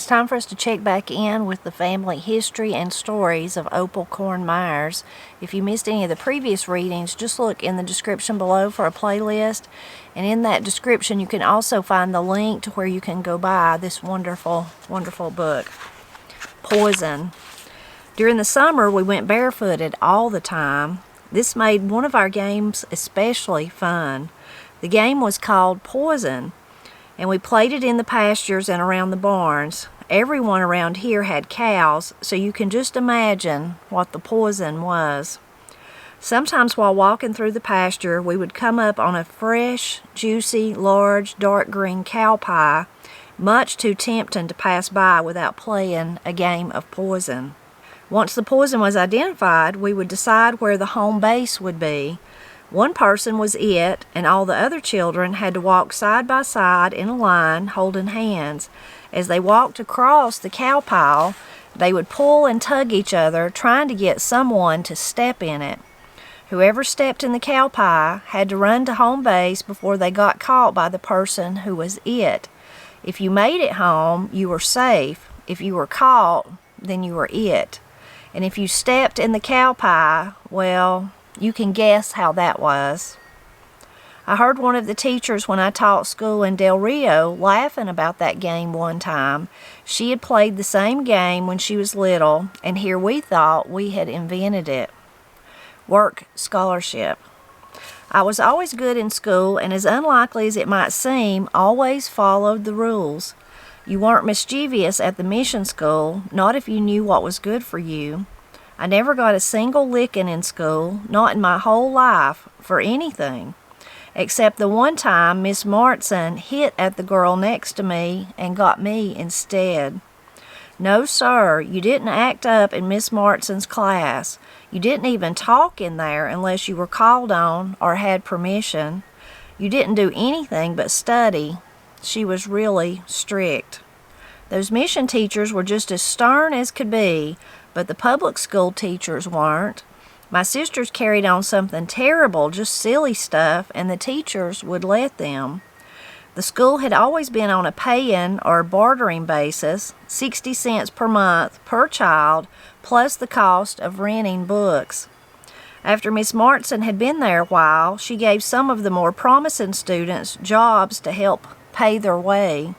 It's time for us to check back in with the family history and stories of Opal Corn Myers. If you missed any of the previous readings, just look in the description below for a playlist. And in that description, you can also find the link to where you can go buy this wonderful, wonderful book, Poison. During the summer, we went barefooted all the time. This made one of our games especially fun. The game was called Poison, and we played it in the pastures and around the barns. Everyone around here had cows, so you can just imagine what the poison was. Sometimes while walking through the pasture, we would come up on a fresh, juicy, large, dark green cow pie, much too tempting to pass by without playing a game of poison. Once the poison was identified, we would decide where the home base would be. One person was it, and all the other children had to walk side by side in a line, holding hands. As they walked across the cow pile, they would pull and tug each other, trying to get someone to step in it. Whoever stepped in the cow pie had to run to home base before they got caught by the person who was it. If you made it home, you were safe. If you were caught, then you were it. And if you stepped in the cow pie, well, you can guess how that was. I heard one of the teachers when I taught school in Del Rio laughing about that game one time. She had played the same game when she was little, and here we thought we had invented it. Work scholarship. I was always good in school, and as unlikely as it might seem, always followed the rules. You weren't mischievous at the mission school, not if you knew what was good for you. I never got a single licking in school, not in my whole life, for anything, except the one time Miss Martson hit at the girl next to me and got me instead. No, sir, you didn't act up in Miss Martson's class. You didn't even talk in there unless you were called on or had permission. You didn't do anything but study. She was really strict. Those mission teachers were just as stern as could be, but the public school teachers weren't. My sisters carried on something terrible, just silly stuff, and the teachers would let them. The school had always been on a pay-in or bartering basis, 60 cents per month per child, plus the cost of renting books. After Miss Martson had been there a while, she gave some of the more promising students jobs to help pay their way.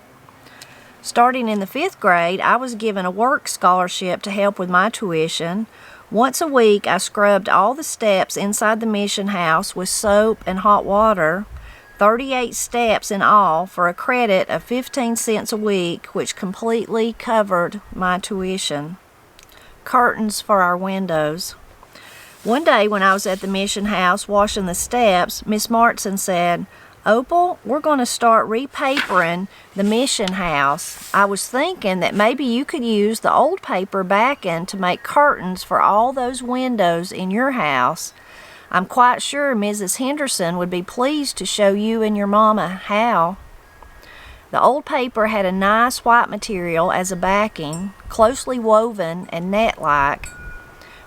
Starting in the 5th grade, I was given a work scholarship to help with my tuition. Once a week, I scrubbed all the steps inside the mission house with soap and hot water, 38 steps in all for a credit of 15 cents a week, which completely covered my tuition. Curtains for our windows. One day when I was at the mission house washing the steps, Miss Martson said, "Opal, we're going to start repapering the mission house. I was thinking that maybe you could use the old paper backing to make curtains for all those windows in your house. I'm quite sure Mrs. Henderson would be pleased to show you and your mama how." The old paper had a nice white material as a backing, closely woven and net-like.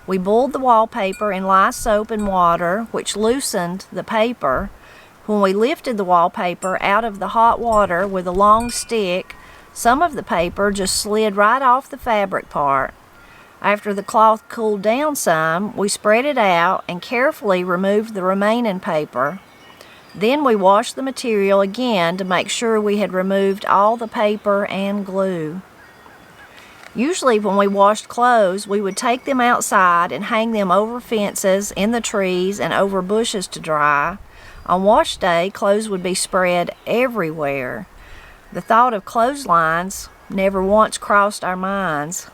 We boiled the wallpaper in lye soap and water, which loosened the paper. When we lifted the wallpaper out of the hot water with a long stick, some of the paper just slid right off the fabric part. After the cloth cooled down some, we spread it out and carefully removed the remaining paper. Then we washed the material again to make sure we had removed all the paper and glue. Usually when we washed clothes, we would take them outside and hang them over fences, in the trees, and over bushes to dry. On wash day, clothes would be spread everywhere. The thought of clotheslines never once crossed our minds.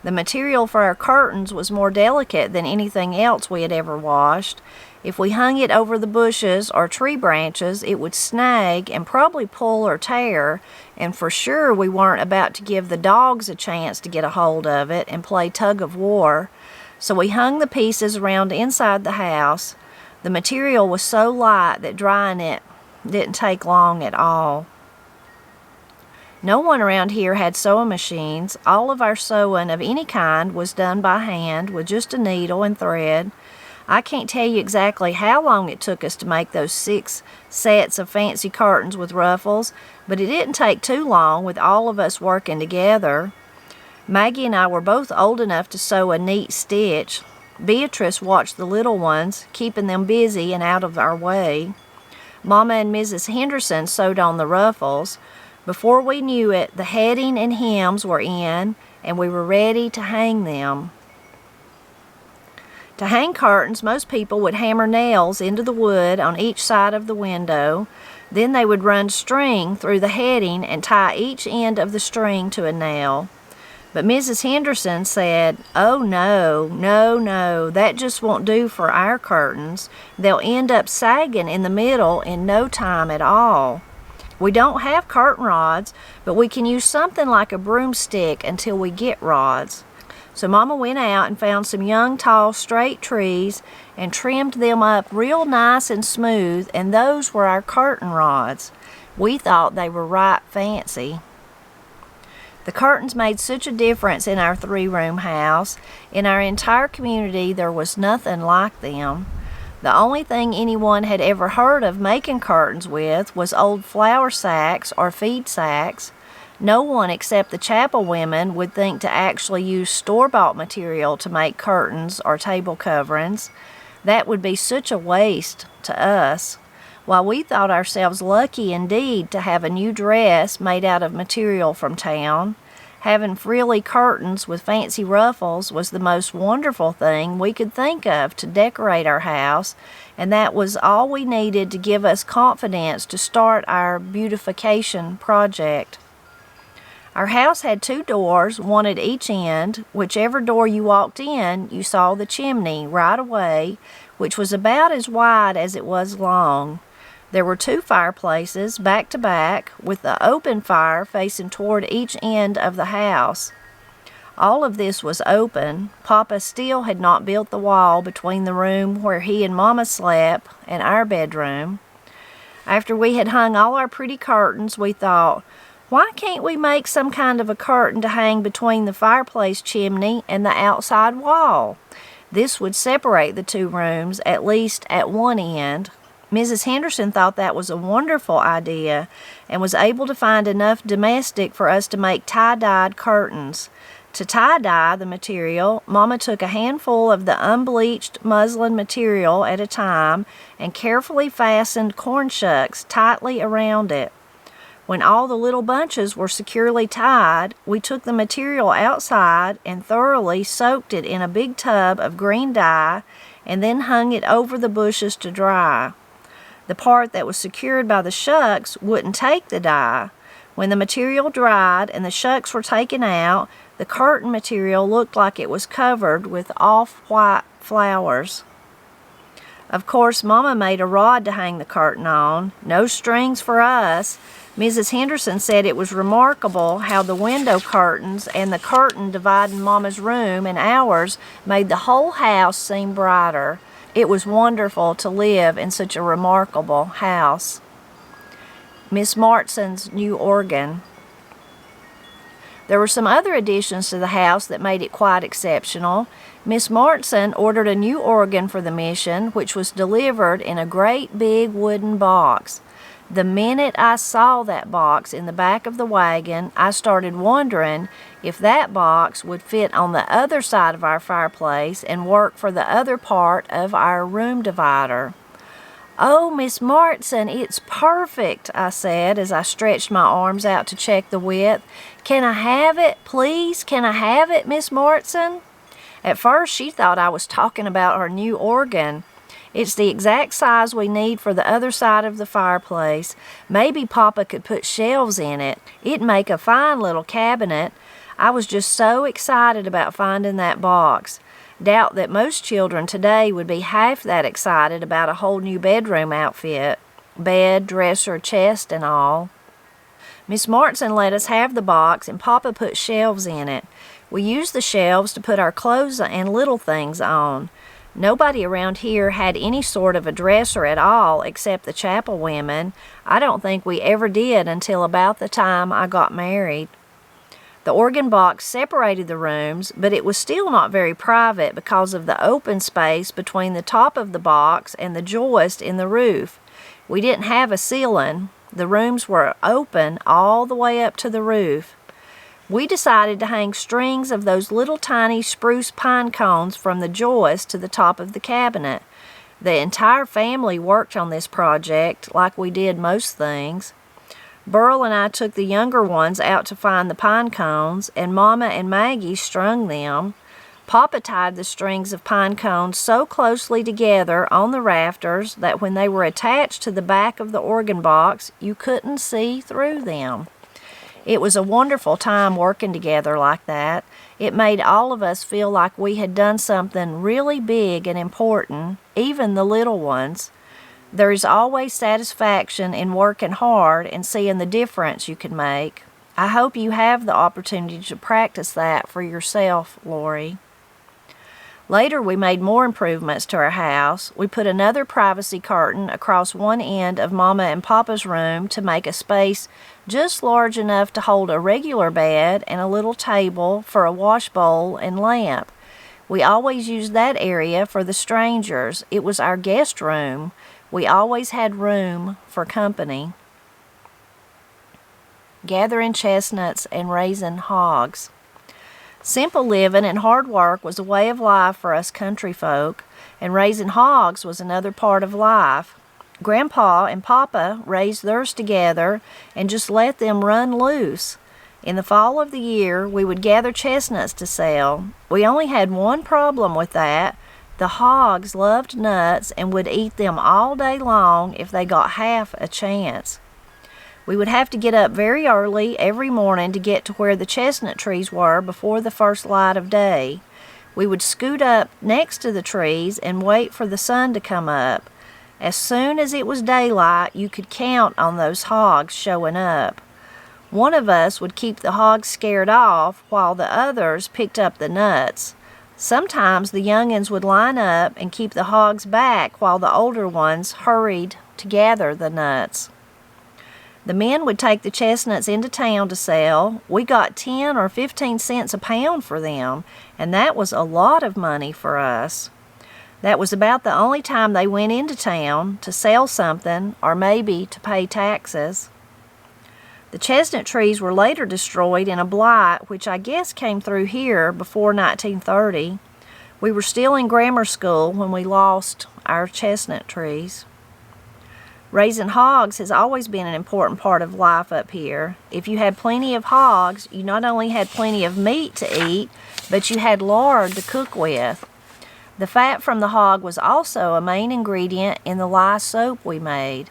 The material for our curtains was more delicate than anything else we had ever washed. If we hung it over the bushes or tree branches, it would snag and probably pull or tear, and for sure we weren't about to give the dogs a chance to get a hold of it and play tug of war. So we hung the pieces around inside the house. The material was so light that drying it didn't take long at all. No one around here had sewing machines. All of our sewing of any kind was done by hand with just a needle and thread. I can't tell you exactly how long it took us to make those 6 sets of fancy curtains with ruffles, but it didn't take too long with all of us working together. Maggie and I were both old enough to sew a neat stitch. Beatrice watched the little ones, keeping them busy and out of our way. Mama and Mrs. Henderson sewed on the ruffles. Before we knew it, the heading and hems were in, and we were ready to hang them. To hang curtains, most people would hammer nails into the wood on each side of the window. Then they would run string through the heading and tie each end of the string to a nail. But Mrs. Henderson said, "Oh no, that just won't do for our curtains. They'll end up sagging in the middle in no time at all. We don't have curtain rods, but we can use something like a broomstick until we get rods." So Mama went out and found some young, tall, straight trees and trimmed them up real nice and smooth, and those were our curtain rods. We thought they were right fancy. The curtains made such a difference in our 3-room house. In our entire community, there was nothing like them. The only thing anyone had ever heard of making curtains with was old flour sacks or feed sacks. No one except the chapel women would think to actually use store-bought material to make curtains or table coverings. That would be such a waste to us. While we thought ourselves lucky indeed to have a new dress made out of material from town, having frilly curtains with fancy ruffles was the most wonderful thing we could think of to decorate our house, and that was all we needed to give us confidence to start our beautification project. Our house had 2 doors, one at each end. Whichever door you walked in, you saw the chimney right away, which was about as wide as it was long. There were 2 fireplaces, back to back, with the open fire facing toward each end of the house. All of this was open. Papa still had not built the wall between the room where he and Mama slept and our bedroom. After we had hung all our pretty curtains, we thought, why can't we make some kind of a curtain to hang between the fireplace chimney and the outside wall? This would separate the 2 rooms, at least at one end. Mrs. Henderson thought that was a wonderful idea and was able to find enough domestic for us to make tie-dyed curtains. To tie-dye the material, Mama took a handful of the unbleached muslin material at a time and carefully fastened corn shucks tightly around it. When all the little bunches were securely tied, we took the material outside and thoroughly soaked it in a big tub of green dye and then hung it over the bushes to dry. The part that was secured by the shucks wouldn't take the dye. When the material dried and the shucks were taken out, the curtain material looked like it was covered with off-white flowers. Of course, Mama made a rod to hang the curtain on. No strings for us. Mrs. Henderson said it was remarkable how the window curtains and the curtain dividing Mama's room and ours made the whole house seem brighter. It was wonderful to live in such a remarkable house. Miss Martson's new organ. There were some other additions to the house that made it quite exceptional. Miss Martson ordered a new organ for the mission, which was delivered in a great big wooden box. The minute I saw that box in the back of the wagon, I started wondering if that box would fit on the other side of our fireplace and work for the other part of our room divider. "Oh, Miss Martson, it's perfect," I said as I stretched my arms out to check the width. "Can I have it, please? Can I have it, Miss Martson?" At first, she thought I was talking about her new organ. It's the exact size we need for the other side of the fireplace. Maybe Papa could put shelves in it. It'd make a fine little cabinet. I was just so excited about finding that box. Doubt that most children today would be half that excited about a whole new bedroom outfit. Bed, dresser, chest, and all. Miss Martson let us have the box, and Papa put shelves in it. We used the shelves to put our clothes and little things on. Nobody around here had any sort of a dresser at all except the chapel women. I don't think we ever did until about the time I got married. The organ box separated the rooms, but it was still not very private because of the open space between the top of the box and the joist in the roof. We didn't have a ceiling. The rooms were open all the way up to the roof. We decided to hang strings of those little tiny spruce pine cones from the joist to the top of the cabinet. The entire family worked on this project like we did most things. Burl and I took the younger ones out to find the pine cones, and Mama and Maggie strung them. Papa tied the strings of pine cones so closely together on the rafters that when they were attached to the back of the organ box, you couldn't see through them. It was a wonderful time working together like that. It made all of us feel like we had done something really big and important, even the little ones. There is always satisfaction in working hard and seeing the difference you can make. I hope you have the opportunity to practice that for yourself, Lori. Later, we made more improvements to our house. We put another privacy curtain across one end of Mama and Papa's room to make a space just large enough to hold a regular bed and a little table for a wash bowl and lamp. We always used that area for the strangers. It was our guest room. We always had room for company. Gathering chestnuts and raising hogs. Simple living and hard work was a way of life for us country folk, and raising hogs was another part of life. Grandpa and Papa raised theirs together and just let them run loose. In the fall of the year, we would gather chestnuts to sell. We only had one problem with that. The hogs loved nuts and would eat them all day long if they got half a chance. We would have to get up very early every morning to get to where the chestnut trees were before the first light of day. We would scoot up next to the trees and wait for the sun to come up. As soon as it was daylight, you could count on those hogs showing up. One of us would keep the hogs scared off while the others picked up the nuts. Sometimes the young'uns would line up and keep the hogs back while the older ones hurried to gather the nuts. The men would take the chestnuts into town to sell. We got 10 or 15 cents a pound for them, and that was a lot of money for us. That was about the only time they went into town to sell something or maybe to pay taxes. The chestnut trees were later destroyed in a blight, which I guess came through here before 1930. We were still in grammar school when we lost our chestnut trees. Raising hogs has always been an important part of life up here. If you had plenty of hogs, you not only had plenty of meat to eat, but you had lard to cook with. The fat from the hog was also a main ingredient in the lye soap we made.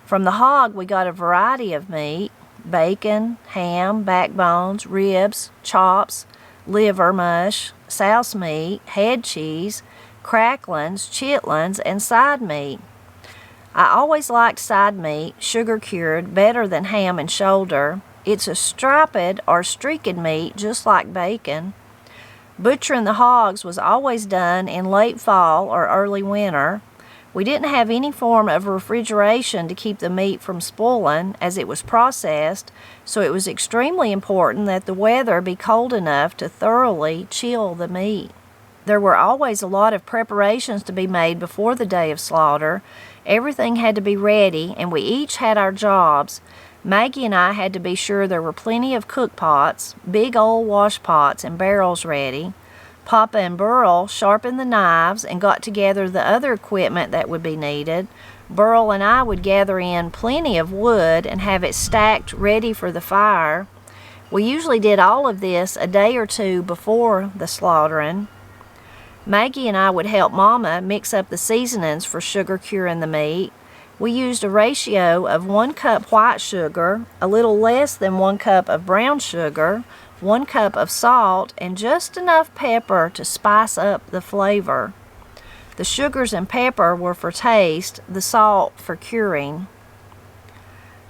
From the hog, we got a variety of meat: bacon, ham, backbones, ribs, chops, liver mush, souse meat, head cheese, cracklings, chitlins, and side meat. I always liked side meat, sugar-cured, better than ham and shoulder. It's a striped or streaked meat, just like bacon. Butchering the hogs was always done in late fall or early winter. We didn't have any form of refrigeration to keep the meat from spoiling as it was processed, so it was extremely important that the weather be cold enough to thoroughly chill the meat. There were always a lot of preparations to be made before the day of slaughter. Everything had to be ready, and we each had our jobs. Maggie and I had to be sure there were plenty of cook pots, big old wash pots and barrels ready. Papa and Burl sharpened the knives and got together the other equipment that would be needed. Burl and I would gather in plenty of wood and have it stacked ready for the fire. We usually did all of this a day or two before the slaughtering. Maggie and I would help Mama mix up the seasonings for sugar curing the meat. We used a ratio of 1 cup white sugar, a little less than 1 cup of brown sugar, 1 cup of salt, and just enough pepper to spice up the flavor. The sugars and pepper were for taste, the salt for curing.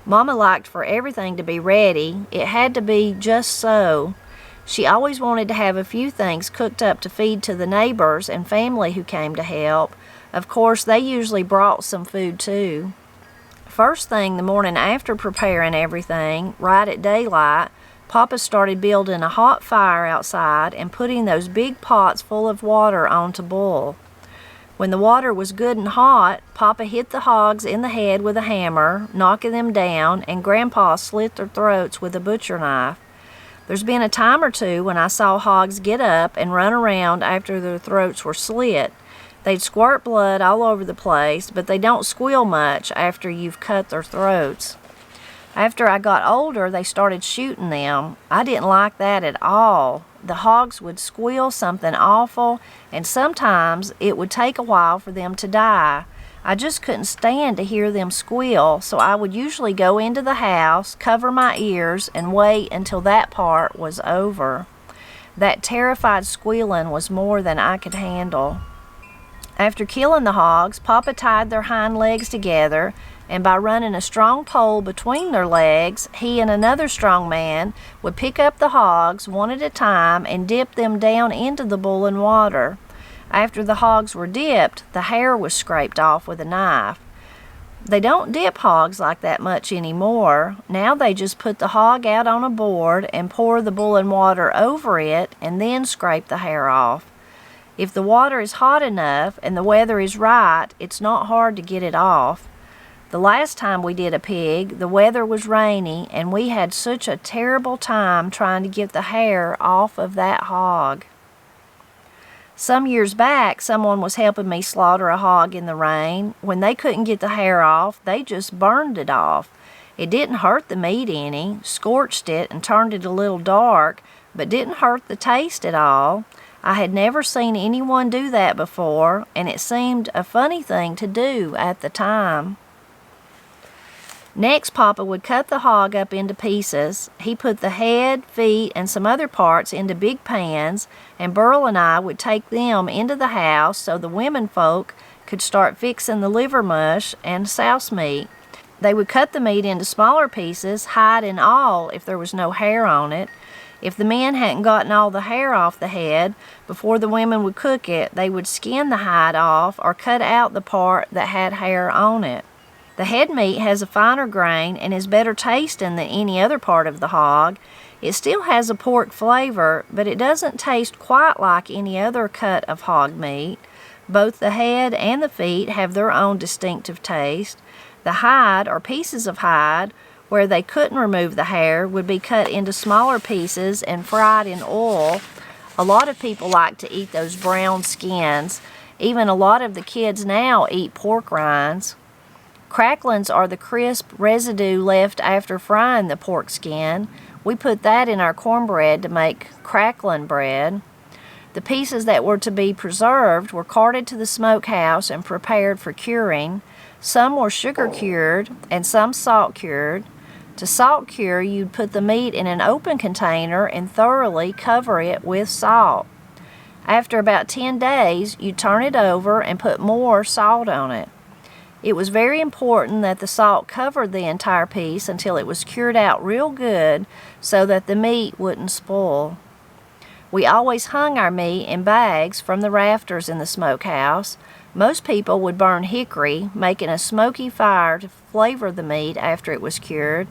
Mama liked for everything to be ready. It had to be just so. She always wanted to have a few things cooked up to feed to the neighbors and family who came to help. Of course, they usually brought some food too. First thing the morning after preparing everything, right at daylight, Papa started building a hot fire outside and putting those big pots full of water on to boil. When the water was good and hot, Papa hit the hogs in the head with a hammer, knocking them down, and Grandpa slit their throats with a butcher knife. There's been a time or two when I saw hogs get up and run around after their throats were slit. They'd squirt blood all over the place, but they don't squeal much after you've cut their throats. After I got older, they started shooting them. I didn't like that at all. The hogs would squeal something awful, and sometimes it would take a while for them to die. I just couldn't stand to hear them squeal, so I would usually go into the house, cover my ears, and wait until that part was over. That terrified squealing was more than I could handle. After killing the hogs, Papa tied their hind legs together, and by running a strong pole between their legs, he and another strong man would pick up the hogs one at a time and dip them down into the boiling water. After the hogs were dipped, the hair was scraped off with a knife. They don't dip hogs like that much anymore. Now they just put the hog out on a board and pour the boiling water over it and then scrape the hair off. If the water is hot enough and the weather is right, it's not hard to get it off. The last time we did a pig, the weather was rainy, and we had such a terrible time trying to get the hair off of that hog. Some years back, someone was helping me slaughter a hog in the rain. When they couldn't get the hair off, they just burned it off. It didn't hurt the meat any, scorched it and turned it a little dark, but didn't hurt the taste at all. I had never seen anyone do that before, and it seemed a funny thing to do at the time. Next, Papa would cut the hog up into pieces. He put the head, feet, and some other parts into big pans, and Burl and I would take them into the house so the women folk could start fixing the liver mush and souse meat. They would cut the meat into smaller pieces, hide and all, if there was no hair on it. If the men hadn't gotten all the hair off the head, before the women would cook it, they would skin the hide off or cut out the part that had hair on it. The head meat has a finer grain and is better tasting than any other part of the hog. It still has a pork flavor, but it doesn't taste quite like any other cut of hog meat. Both the head and the feet have their own distinctive taste. The hide, or pieces of hide, where they couldn't remove the hair, would be cut into smaller pieces and fried in oil. A lot of people like to eat those brown skins. Even a lot of the kids now eat pork rinds. Cracklings are the crisp residue left after frying the pork skin. We put that in our cornbread to make crackling bread. The pieces that were to be preserved were carted to the smokehouse and prepared for curing. Some were sugar cured and some salt cured. To salt cure, you'd put the meat in an open container and thoroughly cover it with salt. After about 10 days, you'd turn it over and put more salt on it. It was very important that the salt covered the entire piece until it was cured out real good so that the meat wouldn't spoil. We always hung our meat in bags from the rafters in the smokehouse. Most people would burn hickory, making a smoky fire to flavor the meat after it was cured.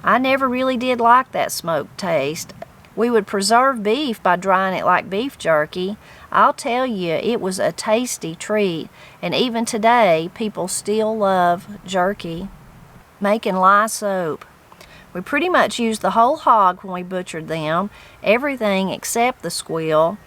I never really did like that smoked taste. We would preserve beef by drying it like beef jerky. I'll tell you, it was a tasty treat, and even today, people still love jerky. Making lye soap. We pretty much used the whole hog when we butchered them, everything except the squeal.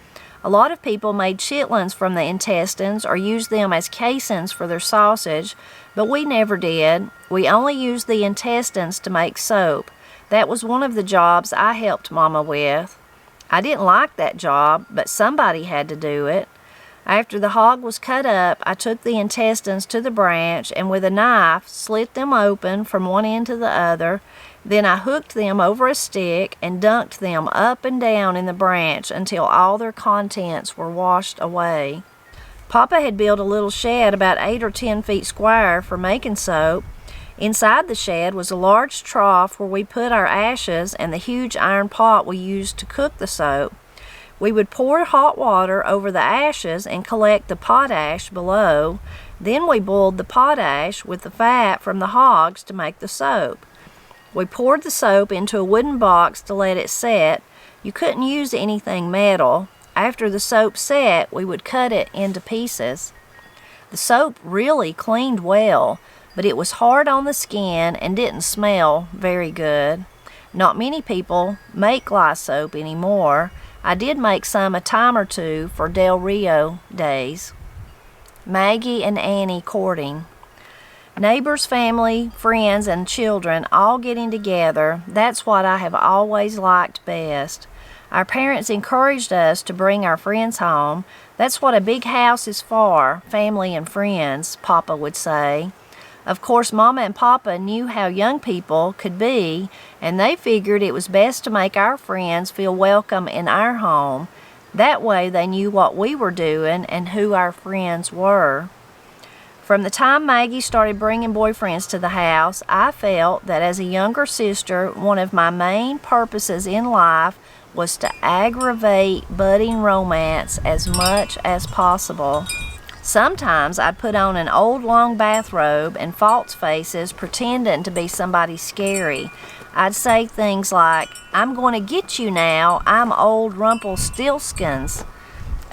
A lot of people made chitlins from the intestines or used them as casings for their sausage, but we never did. We only used the intestines to make soap. That was one of the jobs I helped Mama with. I didn't like that job, but somebody had to do it. After the hog was cut up, I took the intestines to the branch and with a knife slit them open from one end to the other. Then I hooked them over a stick and dunked them up and down in the branch until all their contents were washed away. Papa had built a little shed about 8 or 10 feet square for making soap. Inside the shed was a large trough where we put our ashes and the huge iron pot we used to cook the soap. We would pour hot water over the ashes and collect the potash below. Then we boiled the potash with the fat from the hogs to make the soap. We poured the soap into a wooden box to let it set. You couldn't use anything metal. After the soap set, we would cut it into pieces. The soap really cleaned well, but it was hard on the skin and didn't smell very good. Not many people make lye soap anymore. I did make some a time or two for Del Rio days. Maggie and Annie courting. Neighbors, family, friends, and children all getting together, that's what I have always liked best. Our parents encouraged us to bring our friends home. That's what a big house is for, family and friends, Papa would say. Of course, Mama and Papa knew how young people could be, and they figured it was best to make our friends feel welcome in our home. That way they knew what we were doing and who our friends were. From the time Maggie started bringing boyfriends to the house, I felt that as a younger sister, one of my main purposes in life was to aggravate budding romance as much as possible. Sometimes I'd put on an old long bathrobe and false faces pretending to be somebody scary. I'd say things like, "I'm going to get you now, I'm old Rumpelstiltskins."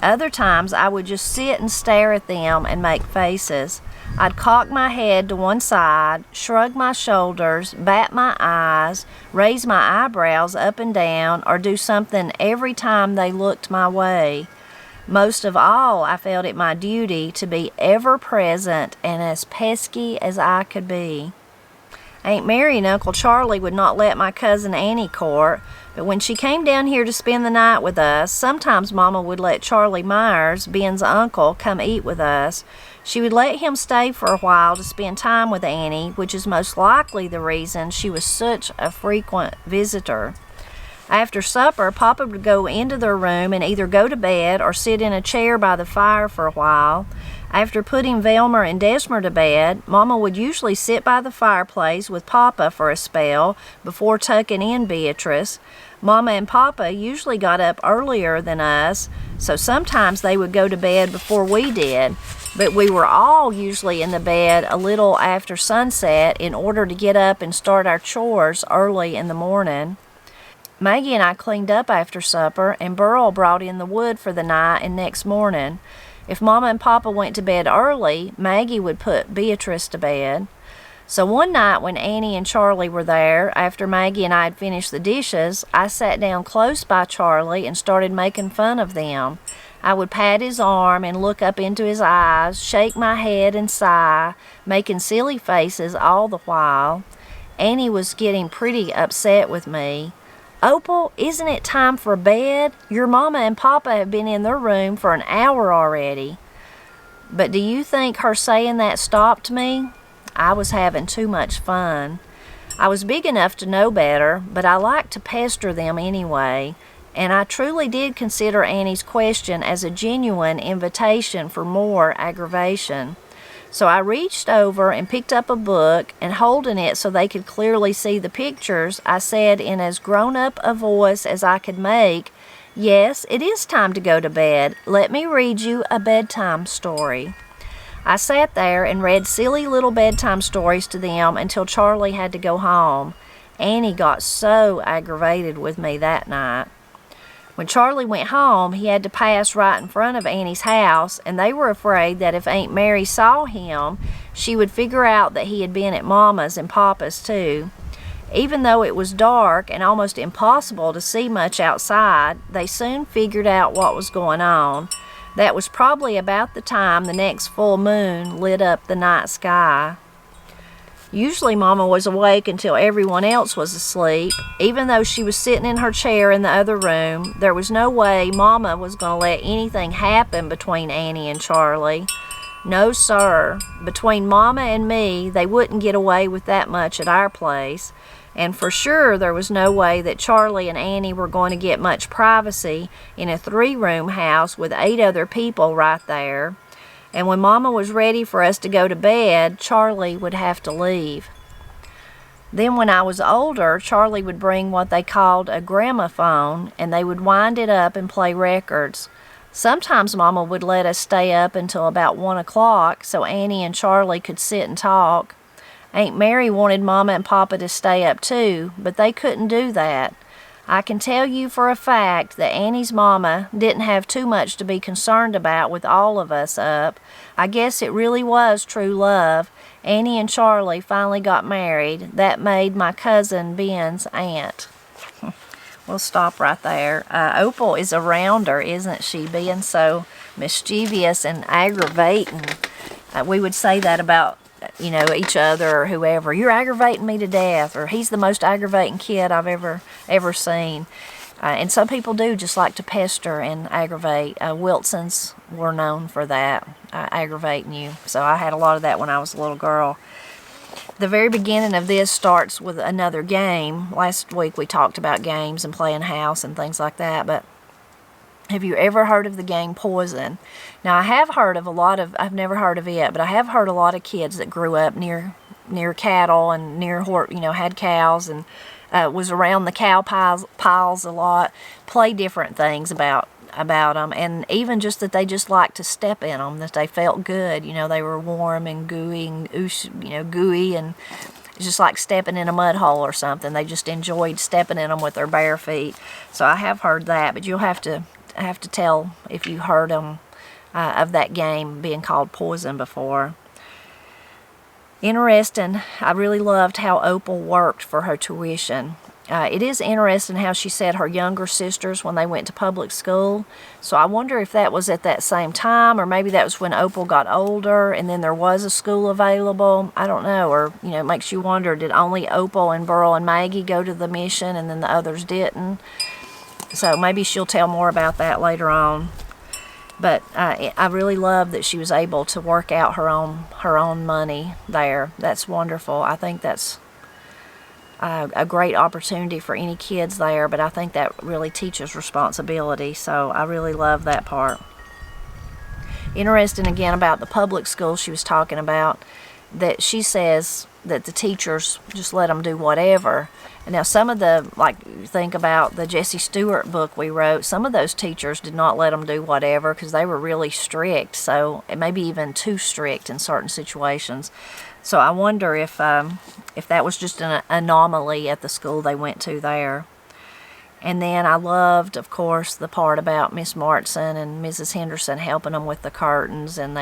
Other times I would just sit and stare at them and make faces. I'd cock my head to one side, shrug my shoulders, bat my eyes, raise my eyebrows up and down, or do something every time they looked my way. Most of all, I felt it my duty to be ever present and as pesky as I could be. Aunt Mary and Uncle Charlie would not let my cousin Annie court, but when she came down here to spend the night with us, sometimes Mama would let Charlie Myers, Ben's uncle, come eat with us. She would let him stay for a while to spend time with Annie, which is most likely the reason she was such a frequent visitor. After supper, Papa would go into their room and either go to bed or sit in a chair by the fire for a while. After putting Velmer and Desmer to bed, Mama would usually sit by the fireplace with Papa for a spell before tucking in Beatrice. Mama and Papa usually got up earlier than us, so sometimes they would go to bed before we did, but we were all usually in the bed a little after sunset in order to get up and start our chores early in the morning. Maggie and I cleaned up after supper, and Burl brought in the wood for the night and next morning. If Mama and Papa went to bed early, Maggie would put Beatrice to bed. So one night when Annie and Charlie were there, after Maggie and I had finished the dishes, I sat down close by Charlie and started making fun of them. I would pat his arm and look up into his eyes, shake my head and sigh, making silly faces all the while. Annie was getting pretty upset with me. "Opal, isn't it time for bed? Your Mama and Papa have been in their room for an hour already." But do you think her saying that stopped me? I was having too much fun. I was big enough to know better, but I liked to pester them anyway, and I truly did consider Annie's question as a genuine invitation for more aggravation. So I reached over and picked up a book, and holding it so they could clearly see the pictures, I said in as grown-up a voice as I could make, "Yes, it is time to go to bed. Let me read you a bedtime story." I sat there and read silly little bedtime stories to them until Charlie had to go home. Annie got so aggravated with me that night. When Charlie went home, he had to pass right in front of Annie's house, and they were afraid that if Aunt Mary saw him, she would figure out that he had been at Mama's and Papa's too. Even though it was dark and almost impossible to see much outside, they soon figured out what was going on. That was probably about the time the next full moon lit up the night sky. Usually Mama was awake until everyone else was asleep. Even though she was sitting in her chair in the other room, there was no way Mama was going to let anything happen between Annie and Charlie. No, sir. Between Mama and me, they wouldn't get away with that much at our place. And for sure, there was no way that Charlie and Annie were going to get much privacy in a 3-room house with 8 other people right there. And when Mama was ready for us to go to bed, Charlie would have to leave. Then when I was older, Charlie would bring what they called a gramophone, and they would wind it up and play records. Sometimes Mama would let us stay up until about 1 o'clock so Annie and Charlie could sit and talk. Aunt Mary wanted Mama and Papa to stay up too, but they couldn't do that. I can tell you for a fact that Annie's mama didn't have too much to be concerned about with all of us up. I guess it really was true love. Annie and Charlie finally got married. That made my cousin Ben's aunt. We'll stop right there. Opal is a rounder, isn't she? Being so mischievous and aggravating. We would say that about each other or whoever. You're aggravating me to death, or he's the most aggravating kid I've ever seen. And some people do just like to pester and aggravate. Wilsons were known for that, aggravating you. So I had a lot of that when I was a little girl. The very beginning of this starts with another game. Last week we talked about games and playing house and things like that, but have you ever heard of the game Poison? Now, I have heard of I've never heard of it, but I have heard a lot of kids that grew up near cattle and near, had cows and was around the cow piles a lot, play different things about them, and even just that they just liked to step in them, that they felt good. They were warm and gooey and just like stepping in a mud hole or something. They just enjoyed stepping in them with their bare feet. So I have heard that, but you'll have to tell if you heard of that game being called Poison before. Interesting. I really loved how Opal worked for her tuition. It is interesting how she said her younger sisters when they went to public school. So I wonder if that was at that same time, or maybe that was when Opal got older and then there was a school available. I don't know. Or, it makes you wonder, did only Opal and Burl and Maggie go to the mission and then the others didn't? So maybe she'll tell more about that later on. But I really love that she was able to work out her own money there. That's wonderful. I think that's a great opportunity for any kids there, but I think that really teaches responsibility. So I really love that part. Interesting again about the public school she was talking about, that she says that the teachers just let them do whatever. And now some of think about the Jessie Stewart book we wrote, some of those teachers did not let them do whatever because they were really strict, so it may be even too strict in certain situations. So I wonder if that was just an anomaly at the school they went to there. And then I loved, of course, the part about Miss Martson and Mrs. Henderson helping them with the curtains, and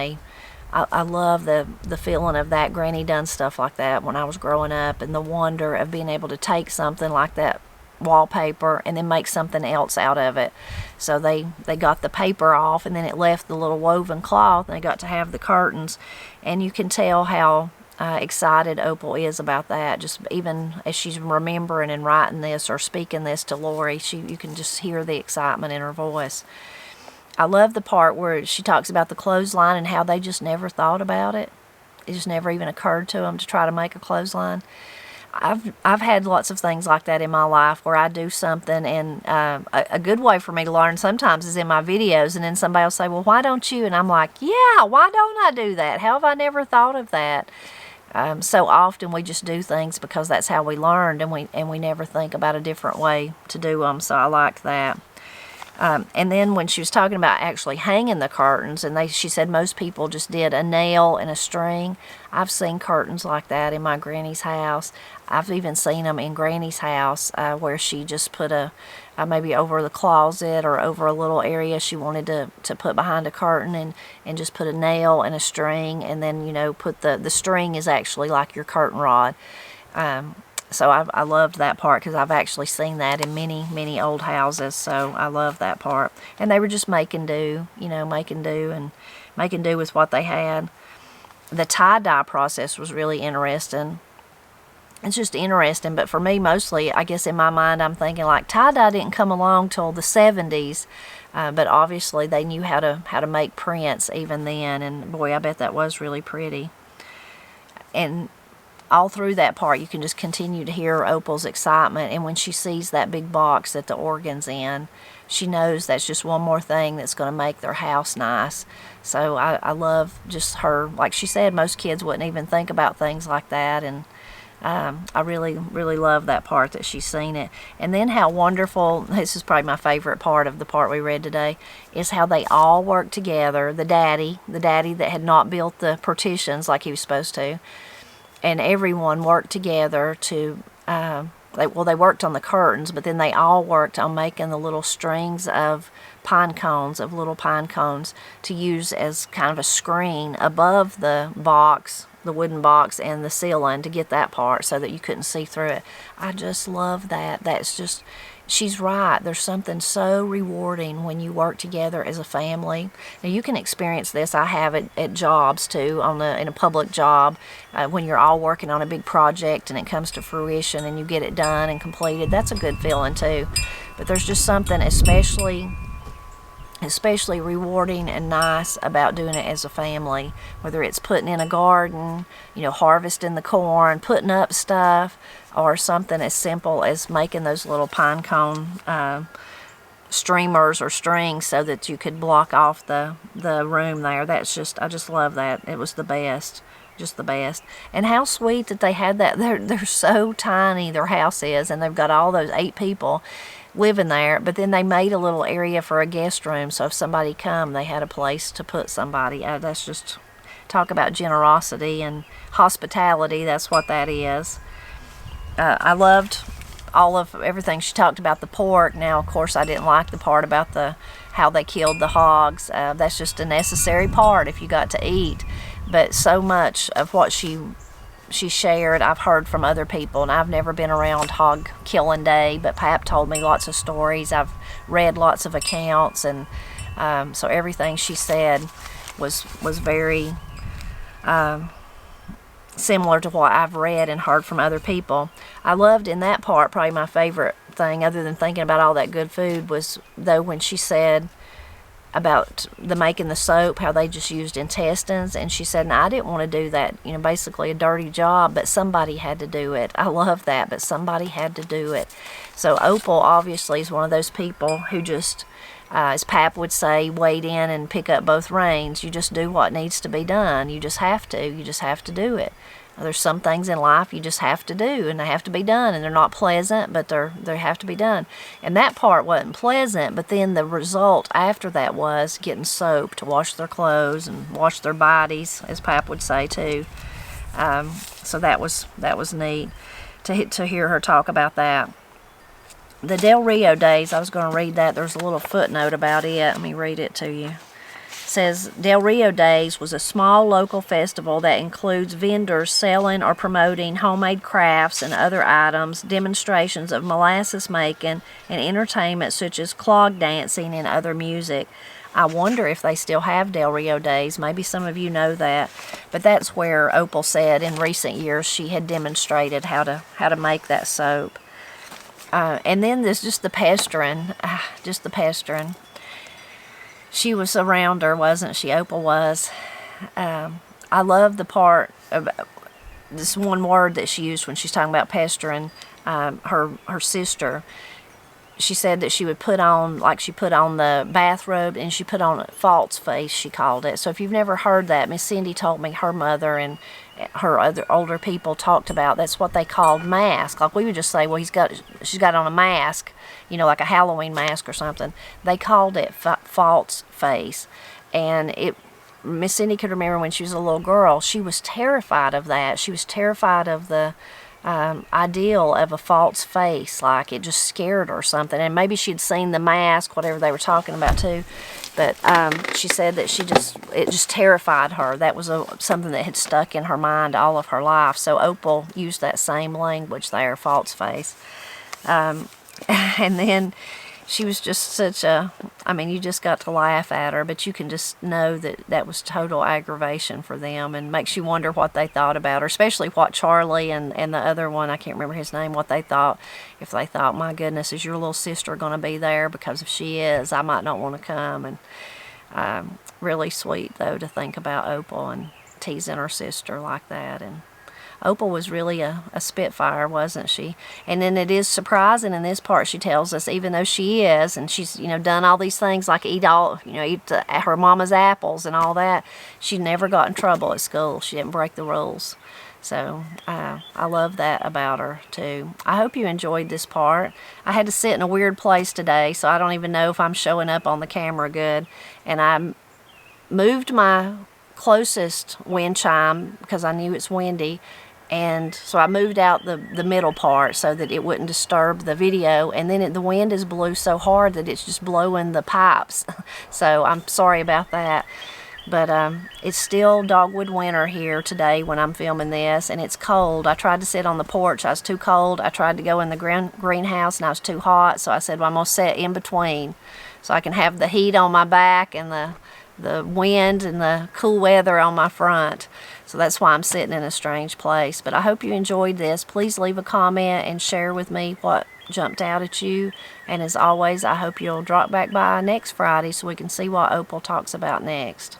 I love the feeling of that. Granny done stuff like that when I was growing up, and the wonder of being able to take something like that wallpaper and then make something else out of it. So they got the paper off, and then it left the little woven cloth, and they got to have the curtains. And you can tell how excited Opal is about that. Just even as she's remembering and writing this or speaking this to Lori, you can just hear the excitement in her voice. I love the part where she talks about the clothesline and how they just never thought about it. It just never even occurred to them to try to make a clothesline. I've had lots of things like that in my life where I do something, and a good way for me to learn sometimes is in my videos, and then somebody will say, well, why don't you? And I'm like, yeah, why don't I do that? How have I never thought of that? So often we just do things because that's how we learned, and we never think about a different way to do them. So I like that. And then when she was talking about actually hanging the curtains, and she said most people just did a nail and a string. I've seen curtains like that in my granny's house. I've even seen them in Granny's house where she just put maybe over the closet or over a little area she wanted to put behind a curtain, and just put a nail and a string, and then put the string is actually like your curtain rod. So I loved that part because I've actually seen that in many, many old houses. So I love that part. And they were just making do with what they had. The tie-dye process was really interesting. It's just interesting, but for me mostly, I guess in my mind I'm thinking like tie-dye didn't come along till the 70s, but obviously they knew how to make prints even then, and boy, I bet that was really pretty. And all through that part, you can just continue to hear Opal's excitement, and when she sees that big box that the organ's in, she knows that's just one more thing that's going to make their house nice. So I love just her, like she said, most kids wouldn't even think about things like that, and I really, really love that part that she's seen it. And then how wonderful, this is probably my favorite part of the part we read today, is how they all work together. The daddy that had not built the partitions like he was supposed to, and everyone worked together to, they worked on the curtains, but then they all worked on making the little strings of pine cones, of little pine cones, to use as kind of a screen above the box, the wooden box, and the ceiling, to get that part so that you couldn't see through it. I just love that. That's just, she's right. There's something so rewarding when you work together as a family. Now, you can experience this. I have it at jobs too, in a public job, when you're all working on a big project and it comes to fruition and you get it done and completed. That's a good feeling too. But there's just something especially rewarding and nice about doing it as a family, whether it's putting in a garden, harvesting the corn, putting up stuff, or something as simple as making those little pine cone streamers or strings so that you could block off the room there. I just love that. It was the best. Just the best. And how sweet that they had that. They're so tiny, their house is, and they've got all those 8 people living there, but then they made a little area for a guest room, so if somebody come, they had a place to put somebody. That's just, talk about generosity and hospitality. That's what that is. I loved everything she talked about the pork. Now, of course, I didn't like the part about how they killed the hogs. That's just a necessary part if you got to eat. But so much of what she shared, I've heard from other people, and I've never been around hog killing day, but Pap told me lots of stories. I've read lots of accounts, and so everything she said was very similar to what I've read and heard from other people. I loved in that part, probably my favorite thing, other than thinking about all that good food, was though when she said about making the soap, how they just used intestines, and she said, "No, I didn't want to do that, basically a dirty job, but somebody had to do it." I love that, but somebody had to do it. So Opal obviously is one of those people who just, as Pap would say, wade in and pick up both reins. You just do what needs to be done. You just have to do it. There's some things in life you just have to do, and they have to be done, and they're not pleasant, but they have to be done. And that part wasn't pleasant, but then the result after that was getting soap to wash their clothes and wash their bodies, as Pap would say too. So that was neat to hear her talk about that. The Del Rio days, I was going to read that. There's a little footnote about it. Let me read it to you. Says Del Rio Days was a small local festival that includes vendors selling or promoting homemade crafts and other items, demonstrations of molasses making, and entertainment such as clog dancing and other music. I wonder if they still have Del Rio Days. Maybe some of you know that. But that's where Opal said in recent years she had demonstrated how to make that soap. And then there's just the pestering. She was around her, wasn't she? Opal was. I love the part of this one word that she used when she's talking about pestering her sister. She said that she would put on the bathrobe, and she put on a false face, she called it. So if you've never heard that, Miss Cindy told me her mother and her other older people talked about, that's what they called mask. Like we would just say, well, she's got on a mask, like a Halloween mask or something. They called it false face. And Miss Cindy could remember when she was a little girl, she was terrified of that. She was terrified of the ideal of a false face, like it just scared her or something. And maybe she'd seen the mask, whatever they were talking about too, but she said that it just terrified her. That was something that had stuck in her mind all of her life. So Opal used that same language there, false face. And then she was just you just got to laugh at her, but you can just know that was total aggravation for them, and makes you wonder what they thought about her, especially what Charlie and the other one, I can't remember his name, what they thought. If they thought, my goodness, is your little sister going to be there? Because if she is, I might not want to come. And really sweet, though, to think about Opal and teasing her sister like that. And Opal was really a spitfire, wasn't she? And then it is surprising in this part, she tells us, even though she is, and she's, done all these things like eat her mama's apples and all that, she never got in trouble at school. She didn't break the rules. So I love that about her too. I hope you enjoyed this part. I had to sit in a weird place today, so I don't even know if I'm showing up on the camera good. And I moved my closest wind chime because I knew it's windy And so I moved out the middle part so that it wouldn't disturb the video, and then the wind is blew so hard that it's just blowing the pipes. So I'm sorry about that. But it's still dogwood winter here today when I'm filming this, and it's cold. I tried to sit on the porch. I was too cold. I tried to go in the greenhouse, and I was too hot. So I said, well, I'm going to sit in between so I can have the heat on my back and the wind and the cool weather on my front. So that's why I'm sitting in a strange place. But I hope you enjoyed this. Please leave a comment and share with me what jumped out at you. And as always, I hope you'll drop back by next Friday so we can see what Opal talks about next.